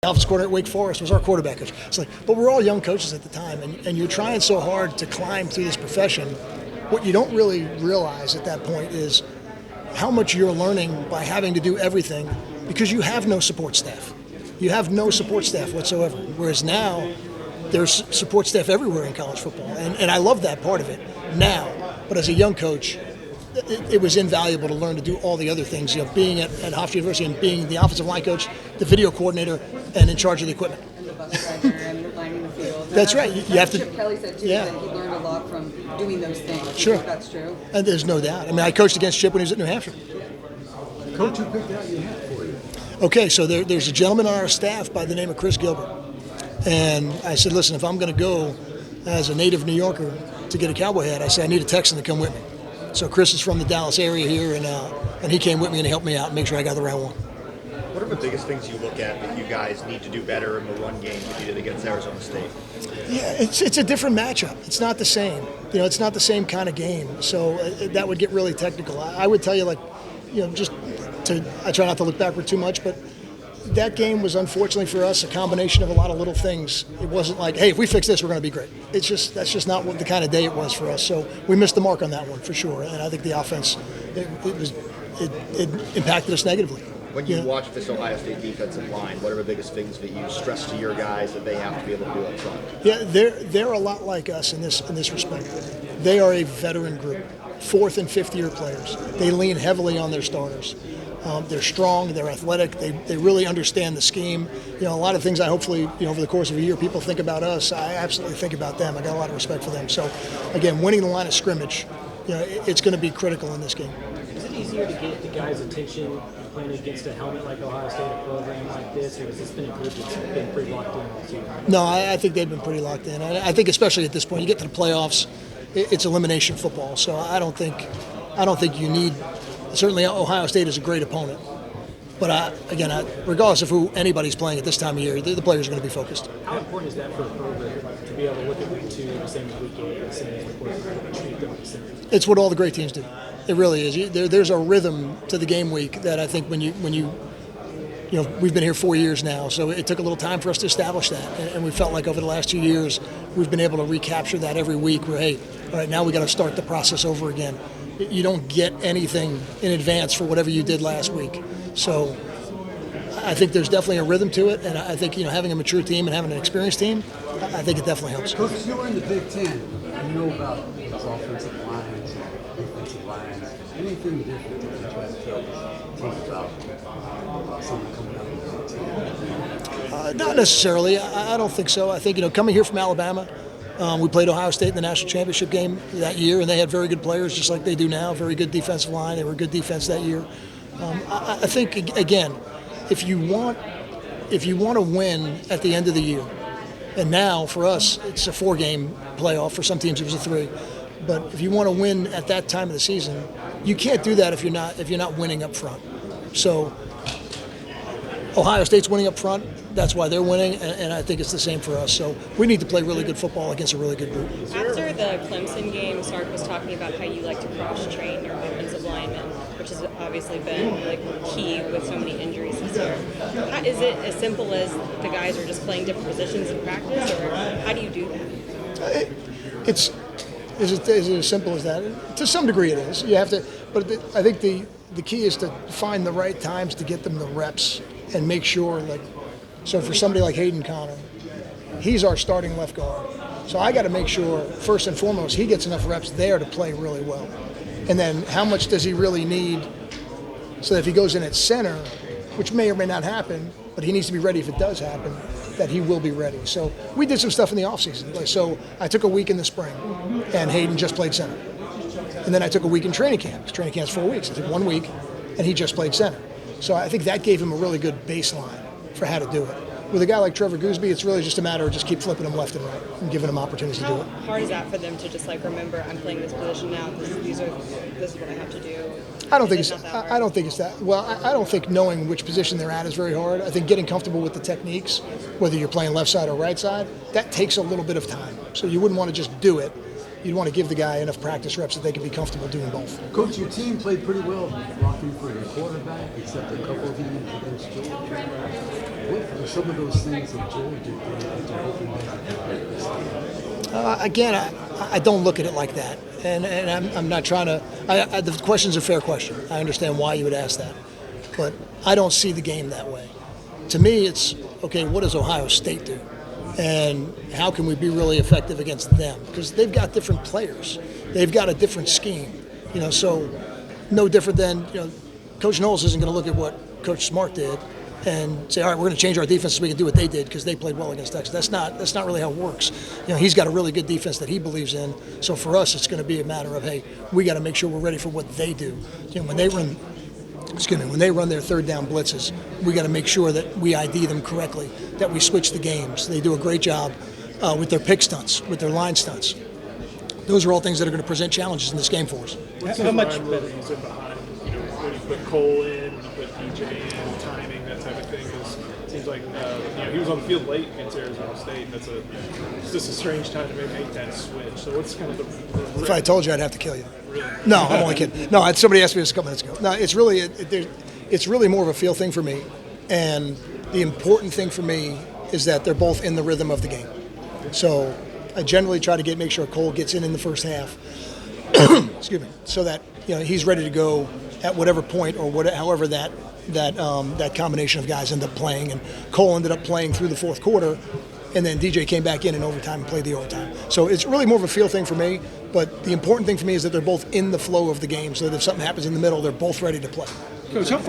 offensive coordinator at Wake Forest was our quarterback coach. It's like, but we're all young coaches at the time, and you're trying so hard to climb through this profession. What you don't really realize at that point is how much you're learning by having to do everything because you have no support staff. You have no support staff whatsoever. Whereas now, there's support staff everywhere in college football, and I love that part of it now. But as a young coach, it was invaluable to learn to do all the other things. Being at Hofstra University and being the offensive line coach, the video coordinator, and in charge of the equipment. And the bus driver and lining the field. That's right. You have to. Chip Kelly said too that he learned a lot from doing those things. Sure, that's true. And there's no doubt. I mean, I coached against Chip when he was at New Hampshire. Coach, who picked out your hat for you? Okay, so there's a gentleman on our staff by the name of Chris Gilbert, and I said, listen, if I'm going to go as a native New Yorker to get a cowboy hat, I said I need a Texan to come with me. So Chris is from the Dallas area here, and he came with me and he helped me out and make sure I got the right one. What are the biggest things you look at that you guys need to do better in the run game that you did against Arizona State? Yeah, it's a different matchup. It's not the same. It's not the same kind of game. So that would get really technical. I would tell you, I try not to look backward too much, but that game was unfortunately for us a combination of a lot of little things. It wasn't like, hey, if we fix this, we're going to be great. That's just not what the kind of day it was for us. So we missed the mark on that one for sure. And I think the offense, it impacted us negatively. When you watch this Ohio State defensive line, what are the biggest things that you stress to your guys that they have to be able to do up front? Yeah, they're a lot like us in this respect. They are a veteran group, 4th and 5th year players. They lean heavily on their starters. They're strong, they're athletic, they really understand the scheme. A lot of things I hopefully, over the course of a year, people think about us, I absolutely think about them. I got a lot of respect for them. So, again, winning the line of scrimmage, it's going to be critical in this game. Is it easier to get the guys' attention playing against a helmet like Ohio State, a program like this, or has this been a group that's been pretty locked in all season? No, I think they've been pretty locked in. I think especially at this point, you get to the playoffs, it's elimination football. So I don't think you need. Certainly, Ohio State is a great opponent. But, regardless of who anybody's playing at this time of year, the players are going to be focused. How important is that for a program to be able to look at week 2 the same as week 8, the same as week 4, and treat them the same? It's what all the great teams do. It really is. There's a rhythm to the game week that I think when you we've been here 4 years now, so it took a little time for us to establish that. And we felt like over the last 2 years, we've been able to recapture that every week where, hey, all right, now we got to start the process over again. You don't get anything in advance for whatever you did last week. So I think there's definitely a rhythm to it, and I think having a mature team and having an experienced team, I think it definitely helps. Coach, you were in the Big Ten. You know about these offensive lines, defensive lines. Anything different that you try to tell teams about something coming out of the Big Ten? Not necessarily. I don't think so. I think coming here from Alabama. We played Ohio State in the national championship game that year, and they had very good players, just like they do now. Very good defensive line. They were good defense that year. I think again, if you want to win at the end of the year, and now for us it's a 4-game playoff. For some teams it was a 3. But if you want to win at that time of the season, you can't do that if you're not winning up front. So Ohio State's winning up front. That's why they're winning, and I think it's the same for us. So we need to play really good football against a really good group. After the Clemson game, Sark was talking about how you like to cross-train your offensive linemen, which has obviously been key with so many injuries this year. Is it as simple as the guys are just playing different positions in practice, or how do you do that? Is it as simple as that? To some degree, it is. You have to, but I think the key is to find the right times to get them the reps and make sure So for somebody like Hayden Connor, he's our starting left guard. So I got to make sure, first and foremost, he gets enough reps there to play really well. And then how much does he really need so that if he goes in at center, which may or may not happen, but he needs to be ready if it does happen, that he will be ready. So we did some stuff in the offseason. So I took a week in the spring, and Hayden just played center. And then I took a week in training camp. Training camp's 4 weeks. I took 1 week, and he just played center. So I think that gave him a really good baseline for how to do it. With a guy like Trevor Gooseby, it's really just a matter of just keep flipping him left and right and giving him opportunities to do it. How hard is that for them to just remember, I'm playing this position now, this is what I have to do? I don't think it's that. Well, I don't think knowing which position they're at is very hard. I think getting comfortable with the techniques, whether you're playing left side or right side, that takes a little bit of time. So you wouldn't want to just do it you'd want to give the guy enough practice reps that they can be comfortable doing both. Coach, your team played pretty well blocking for the quarterback, except a couple of games against Georgia. What were some of those things that Georgia did that you're hoping they can Again, I don't look at it like that, and I'm not trying to. The question's a fair question. I understand why you would ask that, but I don't see the game that way. To me, it's okay. What does Ohio State do, and how can we be really effective against them? Because they've got different players, they've got a different scheme. So no different than Coach Knowles isn't going to look at what Coach Smart did and say, all right, we're going to change our defense so we can do what they did because they played well against Texas. That's not really how it works. He's got a really good defense that he believes in. So for us, it's going to be a matter of, hey, we got to make sure we're ready for what they do. When they run their third down blitzes, we got to make sure that we ID them correctly, that we switch the games. They do a great job with their pick stunts, with their line stunts. Those are all things that are going to present challenges in this game for us. How much better is it behind, when you put Cole in, when you put DJ in, timing, that type of thing? It seems like, he was on the field late against Arizona State. It's just a strange time to make that switch. So what's kind of the If I told you, I'd have to kill you. Really? No, I'm only kidding. No, somebody asked me this a couple minutes ago. No, it's really more of a feel thing for me. And the important thing for me is that they're both in the rhythm of the game. So I generally try to make sure Cole gets in the first half. Excuse me, so that he's ready to go at whatever point or however that combination of guys end up playing. And Cole ended up playing through the fourth quarter, and then DJ came back in overtime and played the overtime. So it's really more of a feel thing for me. But the important thing for me is that they're both in the flow of the game, so that if something happens in the middle, they're both ready to play. Coach, how